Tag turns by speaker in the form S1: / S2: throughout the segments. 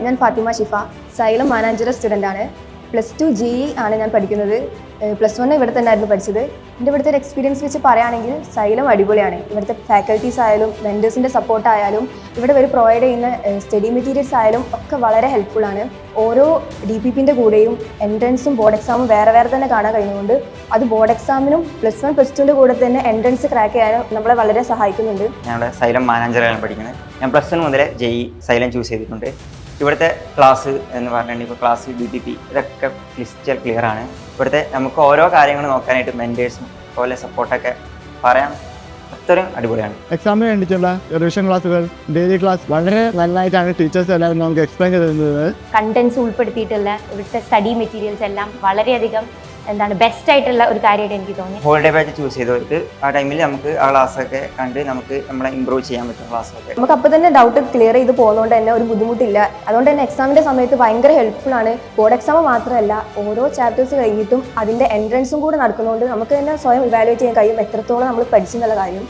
S1: ഞാൻ ഫാത്തിമ ഷിഫ, xylem Mananchira student ആണ്. +2 GE ആണ് ഞാൻ പഠിക്കുന്നത്. +1 ഇവിടെ തന്നെ ആയിരുന്നു പഠിച്ചത്. എൻ്റെ ഇവിടുത്തെ ഒരു എക്സ്പീരിയൻസ് വെച്ച് പറയുകയാണെങ്കിൽ സൈലം അടിപൊളിയാണ്. ഇവിടുത്തെ ഫാക്കൽറ്റീസ് ആയാലും വെൻഡേഴ്സിൻ്റെ സപ്പോർട്ട് ആയാലും ഇവിടെ ഇവർ പ്രൊവൈഡ് ചെയ്യുന്ന സ്റ്റഡി മെറ്റീരിയൽസ് ആയാലും ഒക്കെ വളരെ ഹെൽപ്ഫുള്ളാണ്. ഓരോ DPPൻ്റെ കൂടെയും എൻട്രൻസും ബോർഡ് എക്സാമും വേറെ വേറെ തന്നെ കാണാൻ കഴിയുന്നുണ്ട്. അത് ബോർഡ് എക്സാമിനും +1 +2ൻ്റെ കൂടെ തന്നെ എൻട്രൻസ് ക്രാക്ക് ചെയ്യാനും നമ്മളെ വളരെ സഹായിക്കുന്നുണ്ട്.
S2: ഞങ്ങളുടെ സൈലം മാനാഞ്ചിറയിലാണ് പഠിക്കുന്നത്. ഞാൻ +1 മുതൽ JE സൈലം ചൂസ് ചെയ്തിട്ടുണ്ട്. ഇവിടുത്തെ ക്ലാസ് എന്ന് പറഞ്ഞിട്ടുണ്ടെങ്കിൽ ഇപ്പോൾ ക്ലാസ് DPP ഇതൊക്കെ ക്ലിയർ ആണ്. ഇവിടുത്തെ നമുക്ക് ഓരോ കാര്യങ്ങൾ നോക്കാനായിട്ട് മെൻറ്റേഴ്സും അതുപോലെ സപ്പോർട്ടൊക്കെ പറയാം. അത്രയും അടിപൊളിയാണ്.
S3: എക്സാമിന് വേണ്ടിയിട്ടുള്ള റിവിഷൻ ക്ലാസ്സുകൾ, ഡെയിലി ക്ലാസ് വളരെ നന്നായിട്ടാണ് ടീച്ചേഴ്സ് എല്ലാവരും നമുക്ക് എക്സ്പ്ലെയിൻ ചെയ്തിരുന്നത്.
S4: കണ്ടന്റ്സ് ഉൾപ്പെടുത്തിയിട്ടുള്ള ഇവിടുത്തെ സ്റ്റഡി മെറ്റീരിയൽസ് എല്ലാം വളരെയധികം ബെസ്റ്റ് ആയിട്ടുള്ള ഒരു കാര്യമായിട്ട് എനിക്ക് തോന്നി.
S2: ഹോളിഡേ ബാച്ച് ചൂസ് ചെയ്തവർക്ക് ആ ടൈമിൽ നമുക്ക് ആ ക്ലാസ്സൊക്കെ കണ്ട് നമുക്ക് നമ്മളെ ഇമ്പ്രൂവ് ചെയ്യാൻ പറ്റും ക്ലാസ്സൊക്കെ.
S1: നമുക്ക് അപ്പോൾ തന്നെ ഡൗട്ട് ക്ലിയർ ചെയ്ത് പോകുന്നതുകൊണ്ട് തന്നെ ഒരു ബുദ്ധിമുട്ടില്ല. അതുകൊണ്ട് തന്നെ എക്സാമിൻ്റെ സമയത്ത് ഭയങ്കര ഹെൽപ്ഫുൾ ആണ്. ബോർഡ് എക്സാം മാത്രമല്ല, ഓരോ ചാപ്റ്റേഴ്സ് കഴിഞ്ഞിട്ടും അതിൻ്റെ എൻട്രൻസും കൂടെ നടക്കുന്നതുകൊണ്ട് നമുക്ക് തന്നെ സ്വയം ഇവാലുവേറ്റ് ചെയ്യാൻ കഴിയും എത്രത്തോളം നമ്മൾ പഠിച്ചെന്നുള്ള കാര്യം.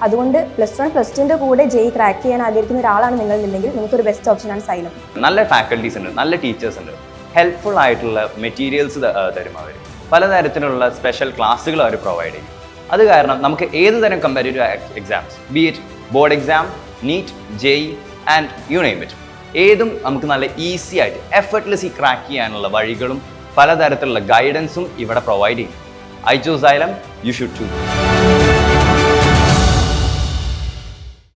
S1: അതുകൊണ്ട് +1 +2ൻ്റെ കൂടെ JE ക്രാക്ക് ചെയ്യാൻ ആഗ്രഹിക്കുന്ന ഒരാളാണ് നിങ്ങളുണ്ടെങ്കിൽ നിങ്ങൾക്കൊരു ബെസ്റ്റ് ഓപ്ഷനാണ് സൈലം.
S5: നല്ല ഫാക്കൽറ്റീസ് ഉണ്ട്, നല്ല ടീച്ചേഴ്സ് ഉണ്ട്, ഹെൽപ്ഫുൾ ആയിട്ടുള്ള മെറ്റീരിയൽസ് തരും. അവർ പലതരത്തിലുള്ള സ്പെഷ്യൽ ക്ലാസ്സുകൾ അവർ പ്രൊവൈഡ് ചെയ്യും. അത് കാരണം നമുക്ക് ഏത് തരം competitive exams, be it board exam, NEET, JE and you name it, ഏതും നമുക്ക് നല്ല ഈസി ആയിട്ട് എഫർട്ട്ലെസ് ക്രാക്ക് ചെയ്യാനുള്ള വഴികളും പലതരത്തിലുള്ള ഗൈഡൻസും ഇവിടെ പ്രൊവൈഡ് ചെയ്യും. I choose Xylem, you should too.